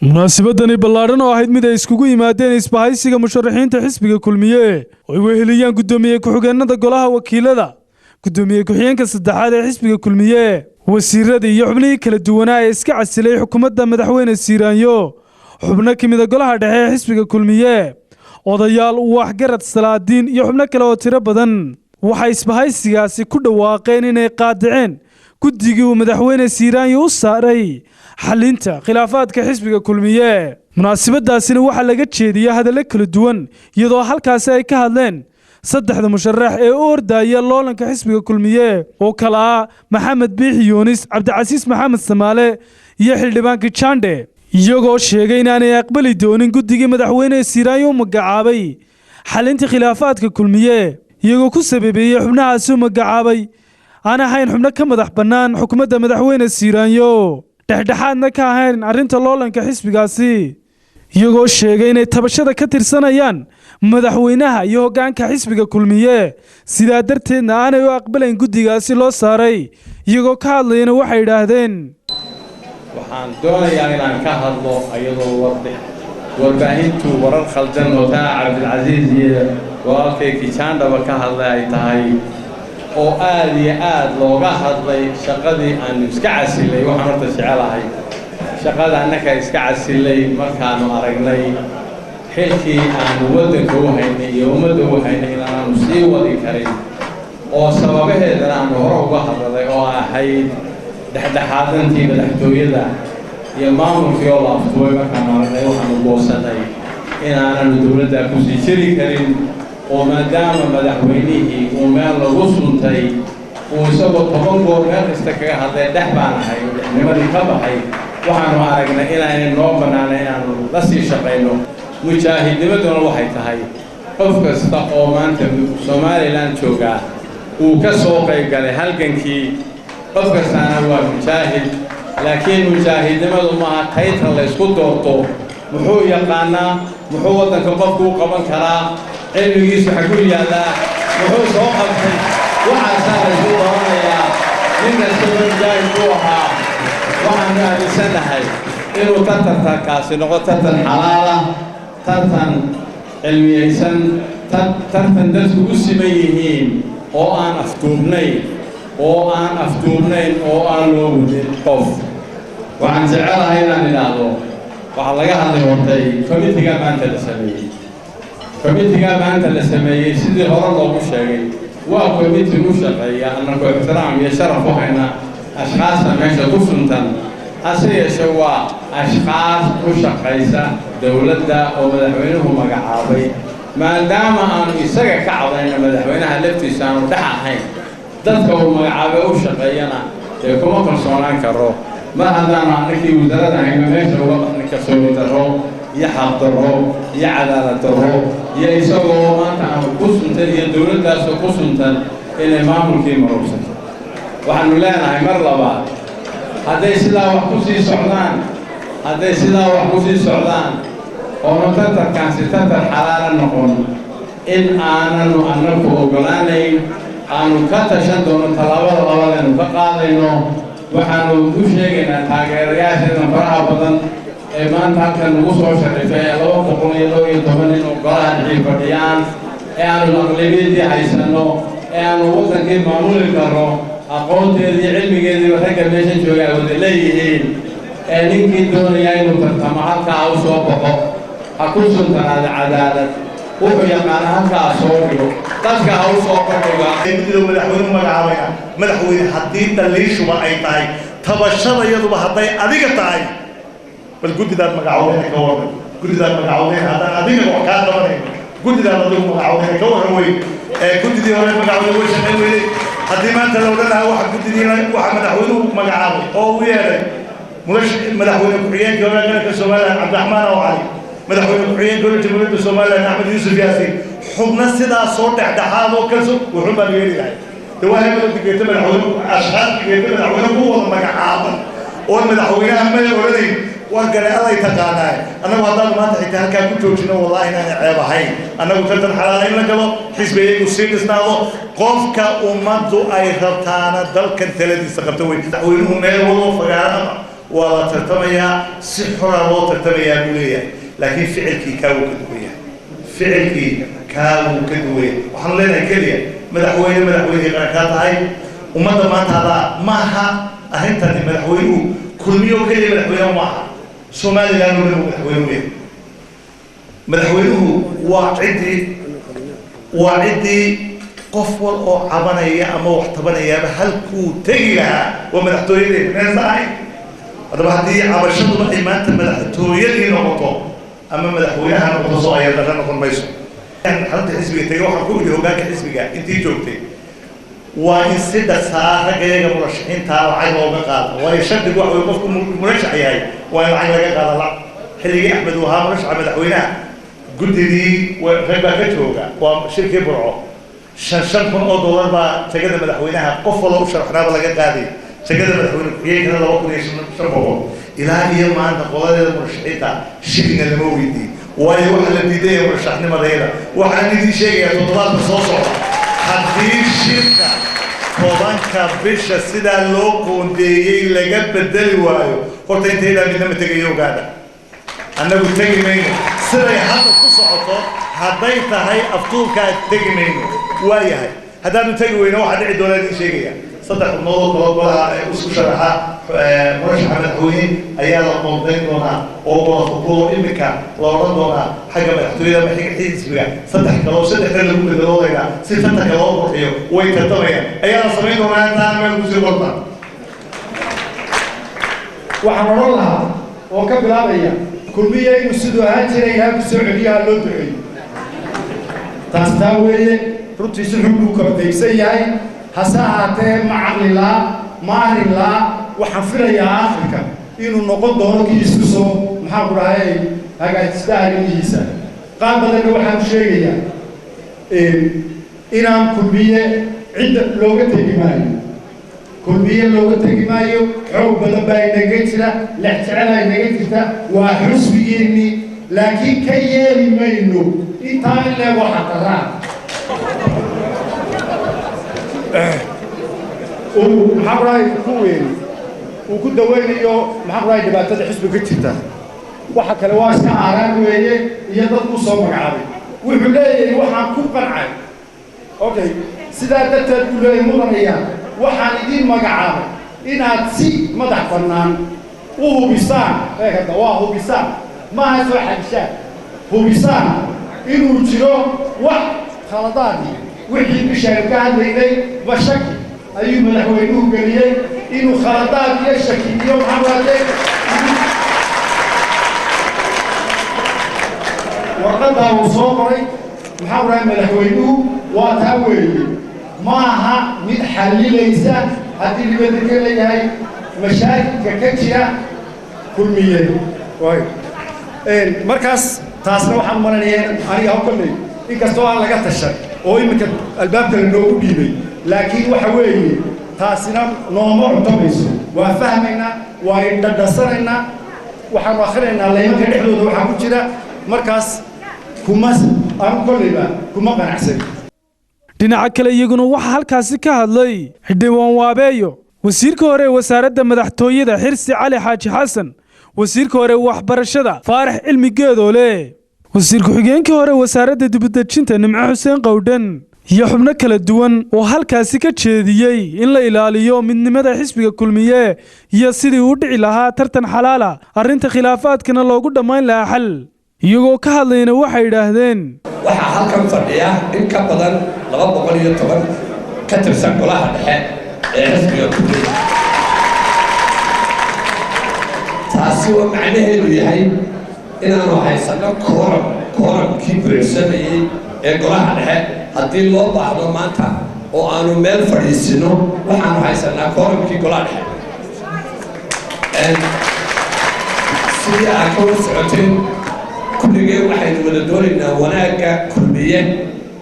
munaasabadani ballaaran oo ahayd mid ay iskugu yimaadeen isbahaysiga musharaxiinta xisbiga kulmiye oo ay weheliyaan gudoomiye ku-xigeenada golaha wakiilada gudoomiye ku-xigeenka saddexaad ee xisbiga kulmiye wasiirada iyo xubnihii kala duwanaa ee iska casilay xukuumadda madaxweyne Siiraanyo xubno ka mid ah golaha dhexe ee xisbiga kulmiye odayaal waxgarad salaadiin iyo xubno kale oo tiro badan waxay isbahaysigaasi ku dhawaaqeen inay qaadaceen guddigii uu madaxweyne Siiraanyo u saaray xalinta khilaafaadka xisbiga kulmiye munaasabadaasina waxa laga jeediyay hadallo kala duwan iyadoo halkaas ay ka hadleen saddexda musharax ee u ordaya loolanka xisbiga kulmiye oo kala ah Maxamed Biixi Yunis Cabdicasiis Maxamed Samaale iyo xildhibaanka Jande iyagoo sheegay inaanay aqbali doonin guddigii madaxweyne Siiraanyo magacaabay xalinta khilaafaadka kulmiye iyagoo ku sababeeyay xubnahaasi magacaabay aan ahayn xubno ka madax bannaan xukuumadda madaxweyne Siiraanyo dhexdhexaadna ka ahayn arrinta loolanka xisbigaasi iyagoo sheegay inay tabashada ka tirsanayaan madaxweynaha iyo hoggaanka xisbiga kulmiye sidaa darteedna aanay u aqbalayn guddigaasi loo saaray iyagoo ka hadlayna waxay yidhaahdeen waxaan doonayaa inaan ka hadlo iyadoo warbaahintu warar khaldan oo taa Cabdilcasiis iyo walaalkay Kijandaba ka hadlay ay tahay oo aad iyo aad looga hadlay shaqadii aan iska casilay waxaan horta jecelahay shaqada annaka iska casilay markaanu aragnay xilkii aan waddanka u haynay iyo ummadda u haynay inaanu sii wadi karin oo sababaheedana aan hore uga hadlay oo ahayd dhexdhexaadantii madaxtooyada iyo maamulkii oo la aftuway markaanu aragnay waxaanu goosanay inaananu dowladda ku sii jiri karin oo maadaama madaxweynihii uu meel lagu suntay uu isagoo 10 goor meel kasta kaga hadlay dhex baan ahay nimadii ka baxay waxaanu aragnay inaanay noo bannaanayn inaanu la sii shaqayno mujaahidnimaduna waxay tahay qof kasta oo maanta Somaliland jooga uu ka soo qayb galay halgankii qof kastaana waa mujaahid laakiin mujaahidnimadu maaha taytan la isku doorto muxuu yaqaanaa muxuu waddanka qofku u qaban karaa cilmigiisu xaguu yaallaa muxuu soo qabtay waxaasaa la isku doonayaa nin kasta mujaahid ku ahaa waxaanu aaminsanahay inuu tartankaasi noqo tartan xalaala tartan cilmiyeysan tartan dadku u siman yihiin oo aan afduubnayn oo aan loo wadin qof waxaan jecelahay inaan idhaahdo waxaa laga hadlay hortay komitiga maanta la sameeyey sidii hore loogu sheegay waa komiti u shaqeeya annagoo ixtiraam iyo sharaf u hayna ashqaasta meesha ku suntan hase yeeshee waa ashqaas u shaqaysa dowladda oo madaxweynuhu magacaabay maadaama aanu isaga ka cadayna madaxweynaha laftiisa aanu dhex ahayn dadka uu magacaabay u shaqeeyana ee kuma kalsoonaan karo mar haddaanu annakii wasaaradda hayno meesha uga baxnay kalsooni darro iyo xaq darro iyo cadaalad darro iyo isagoo maanta aanu ku suntan iyo dowladdaasoo ku suntan inay maamulkii marugsato waxaanu leenahay mar labaad hadday sidaa wax ku sii socdaan oonu tartankaasi tartan xalaala noqon in aananu annagu oggolaanayn aanu ka tashan doono tallaabada labadeenu ka qaadayno waxaanu u sheegaynaa taageerayaasheena faraha badan ee maanta halkan ugu soo sharifay 212 nin oo golaha dhexii fadhiyaan ee aanu aqlabiyadii haysanno ee aanu waddankii maamuli karno aqoonteedii iyo cilmigeediiba ragga meesha jooga ay wada leeyihiin ee ninkii doonaya inuu tartamo halkaa u soo baxo ha ku suntanaada cadaalad wuxuu yaqaana halkaa soo dhigo dadka ha u soo bandhiga madaxweyne magacaabaya madaxweyne haddii daliishuba ay tahay tabashada iyaduba hadday adiga tahay bal guddidaad magacawdayna ka warran guddidaad magacawdayna haddaan adiga wax kaa qabanayn guddidaad adigu magacawdayna ka warran wey guddidii hore magacawday way shaqayn weyday haddii maanta la odhan lahaa waxa guddidii waxa madaxweynuhu magacaabay oo u yeedhay madaxweyne ku-xigeenkii hore qaranka Soomaaliland Cabdiraxmaan oo cali madaxweyne ku-xigeenka hore jamhuuriyadda Soomaaliland Axmed Yuusuf Yaasiin xubna sidaas soo dhexdhexaad oo kalso wuxuu baa yeeli lahay dawaaha digreeta madaxweyne ashqaas digreeta madaxweyne ku wada magacaaban oo madaxweynaha ma oranayn waa galeeday taqaanaa annagu haddaan maanta xitaa halkaa ku joojino wallahi inaan ceeb ahayn annagu tartan xalaal in la galo xisbiga sii dhisnaado qofka ummaddu ay rabtaana dalkan taladiisa qabta wey madaxweynuhu meel walba fagaarada ولا ترتميا سحرا لو ترتميا بوليا لكن فعلك كاو كدوية فعلك كاو كدوية وحنا لنا كلية مدحوين غرقات هاي ومدى ما هذا معها أهنتني مدحوينه كل ميو كلية مدحوينه معها سومالي لانه مدحوينه وعدي قفول أو عبانية أما وحتبانية بهالكو تجيها ومدحتوينه من صحيح هذا بعدي عبشته بإيمان مدحتوينه نقطة أما مدحوينها نقطة صغيرة ده نقول ما يسوي يعني حالة حسبي تيجي وحكوا لي هو جاك حسبي أنتي جوتي وإن سد ساعة جاي مرشحين تعالوا عين وبقال ويشد جوا ويقفكم مرشح ياي وإن عين وجا قال لا حلي أحمد وها مرشح مدحوينها قلت لي وغيبة كتوجا وشركة برعو شن كون $1 با تجد مدحوينها قفلوا وشرحنا بلا قاعدين تجد مدحوين هي كذا لو كنا شربوا إلى يوم ما عند قلادة المرشحين شيء المويدي ويروح البداية مرشحنا مرينا وعندي دي شيء تطلع بصوصه هذه الشركة طبعا كبش السيدة لوكون دي لجب بدل وايو قلت انت هنا من لما تجي يوجادا أنا قلت تجي منه سري هذا قصة عطا هديت هاي أفتول كانت تجي منه واي هاي هذا نتجي وينه واحد عيد ولا دي شيء صدق الموضوع طلبها أسكت شرحها مرشح مدحوين أيام الموضوعين دونا أو فقول إمك لو ردونا حاجة مدحوية ما حاجة حيز بقى صدق كلام صدق كلام كل دلوقتي صدق كلام روحيه ويكتبين أيام صمين دونا تعمل مزيد غلطة وحنا والله وقبل هذا كل مية ينسدوا هاتين هاب السعودية اللودعي تستوي رتي سحبوا كبديسي هساعتين مع الله وحفر يا أفريقيا إنه نقد دورك يسوسو محاورة هاي هاي تستاهل الجيسة قام بدل واحد شيء إنهم كلية عدة لغة تجمعي كلية لغة تجمعي حب بدل باي نجيتنا لحتنا نجيتنا وحسب إني لكن كيالي ما إنه إيطاليا وحقران ومحاوراي كوين وكل وين محاوراي دبعتها حسب كتيرته وحكى لواس كعران وياه يضرب صوم عربي وحلاي وحن كوب قنعي أوكي سيدا تقول لي مرنيا وحن يدين مقعد إنها تسي مدح فنان وهو بيسان هيك وهو بيسان ما هسوي حاجة هو بيسان إنه يجرو واحد خلطاني وحي بشركة هذي بشكل أيوب مدحوينه قليل إنه خلطات يشكي يوم حوالي وقدها وصوبري محاورة مدحوينه واتهوي معها متحلل ليس هذه اللي بدك لي هاي مشاكل كتيرة كل مية واي مركز تاسنا وحنا مرنين أنا هقولني إن كستوى على قطع الشر أو يمكن الباب كله بيبي لكن وحوي تاسنا نومر تبيس وفهمنا وإندرسنا وحنا آخرنا اللي يمكن حدود وحنا كذا مركز كمس أنا كل ما كم بنحسن dhinaca kale iyaguna waxa halkaasi ka hadlay xildhibaan waabeeyo wasiirka hore wasaaradda madaxtooyada Xirsi Cali Xaaji Xasan wasiirka hore waxbarashada Faarax Cilmi Geedoole wasiirka xigeenka hore wasaaradda dibadejinta Nimco Xuseen Qowdhan iyo xubno kala duwan oo halkaasi ka jeediyay in la ilaaliyo midnimada xisbiga kulmiye iyo sidii uu dhici lahaa tartan xalaala arinta khilaafaadkana loogu dhamaan lahaa xal iyagoo ka hadlayna waxay yiraahdeen waxa halkan fadhiya in ka badan 210 ka tirsan golaha dhexe ee xisbiga kulmiye taasi waa macnaheedu yahay inaanu haysano kooramkii buuxsamayay ee golaha dhexe haddii loo baahdo maanta oo aanu meel fadhiisino waxaanu haysanaa kooramkii golaha dhexe sidii aad ka socoteen kulligeen waxaynu wada doonaynaa wanaagga kulmiye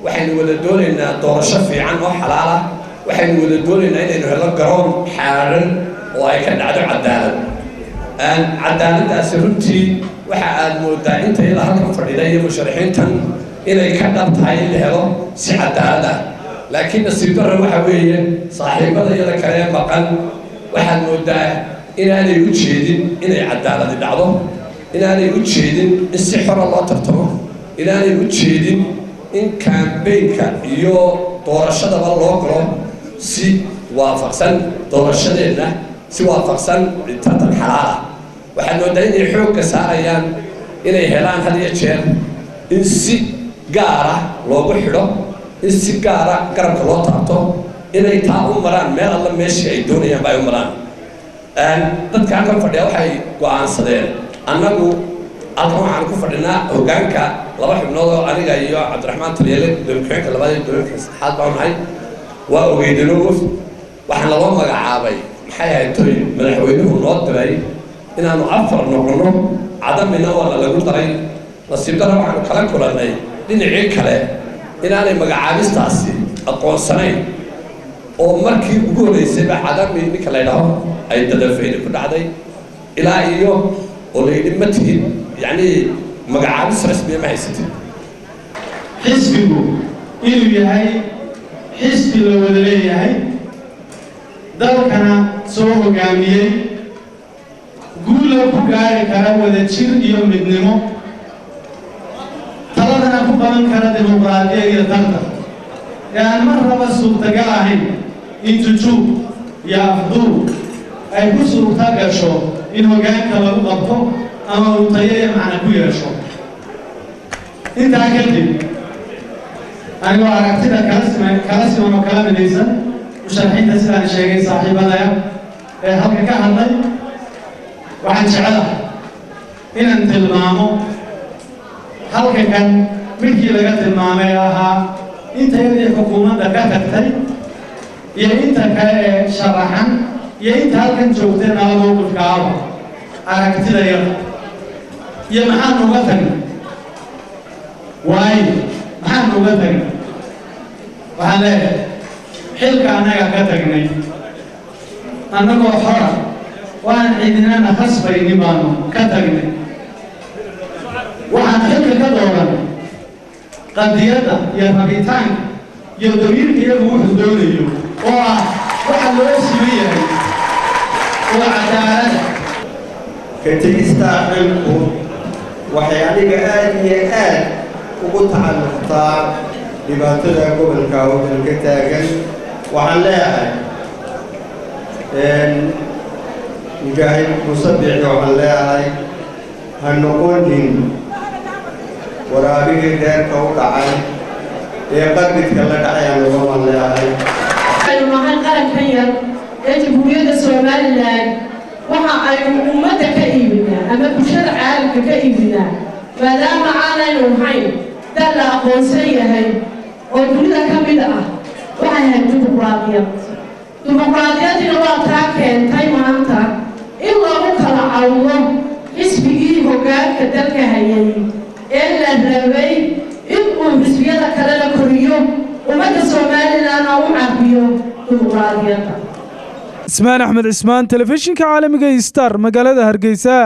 waxaynu wada doonaynaa doorasho fiican oo xalaal ah waxaynu wada doonaynaa inaynu helo garoon xaaran oo ay ka dhacdo cadaaladdaasi runtii waxa aad moodaa inta ilaa halkan fadhida iyo musharaxiintan inay ka dhab tahay in la helo si cadaalad ah laakiin nasiib darro waxa weeye saaxiibada iyada kale maqan waxaad moodaa inaanay u jeedin inay cadaaladi dhacdo inaanay u jeedin in si xora loo tartamo inaanay u jeedin in campaignka iyo doorashadaba loo galo si waafaqsan doorashadeedna si waafaqsan tartan xalaal ah waxaan moodaa inay xoogga saarayaan inay helaan had iyo jeer in si gaara loogu xidho in si gaara garabka loo taabto inay taa u maraan meel alla meeshii ay doonayaan ba ay u maraan dadka halkan fadhiya waxay go'aansadeen annagu halkan waxaan ku fadhinaa hoggaanka laba xubnood oo aniga iyo cabdiraxmaan taliyele gudoomiye-ku-xigeenka labaad iyo gudoomiye saddexaad baan nahay waa ogeydinoo waxaan laba magacaabay maxay ahayd toy madaxweynuhu noo diray inaanu 4 noqono cadamina waa lagu daray nasiib darro waxaanu kala kulannay dhinacii kale inaanay magacaabistaasi aqoonsanayn oo markii ugu horeysayba cadami ninka la yidhaaho ay dadafayni ku dhacday ilaa iyo oo la yidhi ma tihid yacni magacaabis rasmiya ma haysatid xisbigu inuu yahay xisbi la wada leeyahay dalkana soo hoggaamiyey guula ku gaari kara wada jir iyo midnimo taladana ku qaban kara dimuqraadiya iyo tartan ee aan mar raba suurtagal ahayn in jujuub iyo afduub ay ku suurta gasho in hoggaanka lagu qabto ama uu tayo iyo macna ku yeesho intaa kadib anigoo aragtida kala siman oo kala midaysan musharaxiinta sidaan sheegay saaxiibadaya ee halka ka hadlay waxaan jecelahay inaan tilmaamo halka kan midkii laga tilmaamay ahaa intayadii xukuumadda ka tagtay iyo inta kale ee sharaxan iyo inta halkan joogtay nala mowqifkaaba aragtidayada iyo maxaan uga tagnay waayo maxaan uga tagnay waxaan leeyahay xilka annaga ka tagnay annagoo xora waan cidinana khasbaynin baanu ka tagnay waxaan xilka ka dooran qadiyadda iyo rabitaanka iyo damiirka iyagu wuxuu doonayo oo ah waxa loo siman yahay oo cadaalada ka tegista xilku waxay aniga aad iyo aad ugu tacalluqtaa dhibaatada gobolka waddanka taagan waxaan leeyahay mujaahid musabixi waxaan leeyahay ha noqonin waraabihii reerka u dhacay ee qarbidka la dhacay aan noqon leeyahay aynu nahay qarankan yar ee jamhuuriyadda somaliland waxa aynu ummadda ka iibinaa ama bulshada caalamka ka iibinaa maadaama aanaynu ahayn dal la aqoonsan yahay oo dunida ka mid ah waxay ahayd dimuqraadiyadina waa taa keentay maanta in lagu kala cawdo xisbigii hoggaanka dalka hayay ee la rabay in uu xisbiyada kale la koriyo ummadda somaliland oo u carbiyo dimuqraadiyadda ismaan axmed cismaan telefishinka caalamiga star magaalada hargeysa